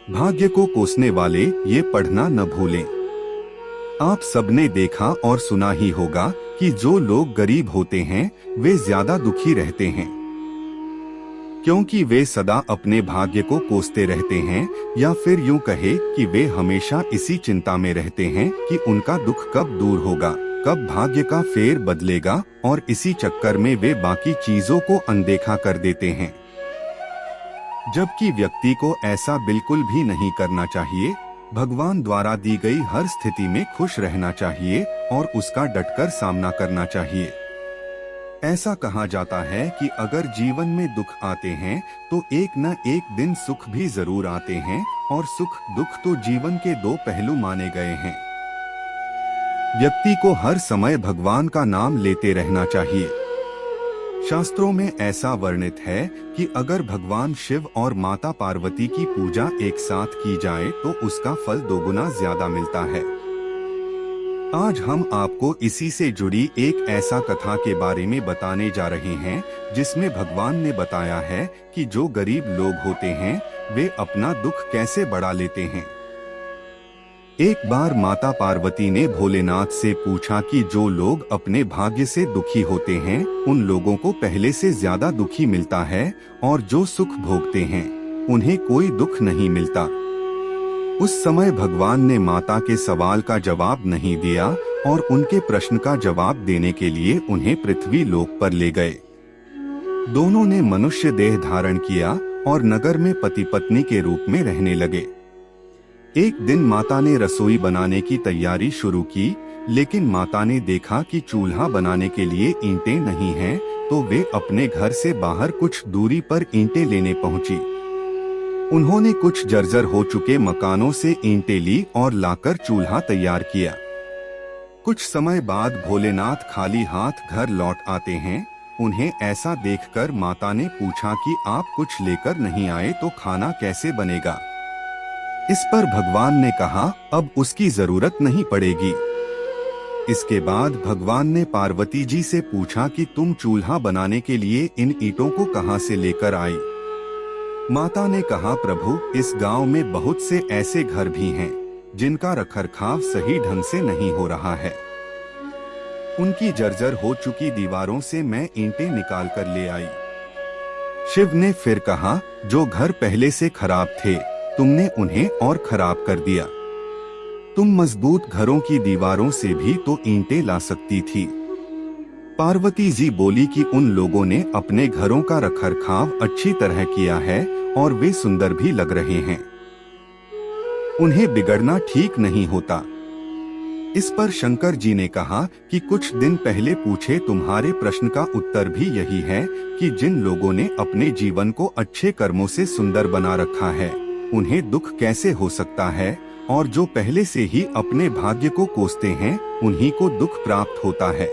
भाग्य को कोसने वाले ये पढ़ना न भूलें। आप सबने देखा और सुना ही होगा कि जो लोग गरीब होते हैं वे ज्यादा दुखी रहते हैं, क्योंकि वे सदा अपने भाग्य को कोसते रहते हैं, या फिर यूं कहे कि वे हमेशा इसी चिंता में रहते हैं कि उनका दुख कब दूर होगा, कब भाग्य का फेर बदलेगा, और इसी चक्कर में वे बाकी चीजों को अनदेखा कर देते हैं। जबकि व्यक्ति को ऐसा बिल्कुल भी नहीं करना चाहिए। भगवान द्वारा दी गई हर स्थिति में खुश रहना चाहिए और उसका डटकर सामना करना चाहिए। ऐसा कहा जाता है कि अगर जीवन में दुख आते हैं तो एक न एक दिन सुख भी जरूर आते हैं, और सुख दुख तो जीवन के दो पहलू माने गए हैं। व्यक्ति को हर समय भगवान का नाम लेते रहना चाहिए। शास्त्रों में ऐसा वर्णित है कि अगर भगवान शिव और माता पार्वती की पूजा एक साथ की जाए तो उसका फल दोगुना ज्यादा मिलता है। आज हम आपको इसी से जुड़ी एक ऐसा कथा के बारे में बताने जा रहे हैं जिसमें भगवान ने बताया है कि जो गरीब लोग होते हैं वे अपना दुख कैसे बढ़ा लेते हैं। एक बार माता पार्वती ने भोलेनाथ से पूछा कि जो लोग अपने भाग्य से दुखी होते हैं उन लोगों को पहले से ज्यादा दुखी मिलता है, और जो सुख भोगते हैं उन्हें कोई दुख नहीं मिलता। उस समय भगवान ने माता के सवाल का जवाब नहीं दिया और उनके प्रश्न का जवाब देने के लिए उन्हें पृथ्वी लोक पर ले गए। दोनों ने मनुष्य देह धारण किया और नगर में पति पत्नी के रूप में रहने लगे। एक दिन माता ने रसोई बनाने की तैयारी शुरू की, लेकिन माता ने देखा कि चूल्हा बनाने के लिए ईंटें नहीं हैं, तो वे अपने घर से बाहर कुछ दूरी पर ईंटें लेने पहुंची। उन्होंने कुछ जर्जर हो चुके मकानों से ईंटें ली और लाकर चूल्हा तैयार किया। कुछ समय बाद भोलेनाथ खाली हाथ घर लौट आते हैं। उन्हें ऐसा देखकर माता ने पूछा कि आप कुछ लेकर नहीं आए तो खाना कैसे बनेगा। इस पर भगवान ने कहा अब उसकी जरूरत नहीं पड़ेगी। इसके बाद भगवान ने पार्वती जी से पूछा कि तुम चूल्हा बनाने के लिए इन ईंटों को कहां से लेकर आई। माता ने कहा प्रभु, इस गांव में बहुत से ऐसे घर भी हैं जिनका रखरखाव सही ढंग से नहीं हो रहा है। उनकी जर्जर हो चुकी दीवारों से मैं ईंटें निकाल कर ले आई। शिव ने फिर कहा, जो घर पहले से खराब थे तुमने उन्हें और खराब कर दिया। तुम मजबूत घरों की दीवारों से भी तो ईंटें ला सकती थी। पार्वती जी बोली कि उन लोगों ने अपने घरों का रखरखाव अच्छी तरह किया है और वे सुंदर भी लग रहे हैं, उन्हें बिगड़ना ठीक नहीं होता। इस पर शंकर जी ने कहा कि कुछ दिन पहले पूछे तुम्हारे प्रश्न का उत्तर भी यही है कि जिन लोगों ने अपने जीवन को अच्छे कर्मों से सुंदर बना रखा है उन्हें दुख कैसे हो सकता है, और जो पहले से ही अपने भाग्य को कोसते हैं उन्हीं को दुख प्राप्त होता है।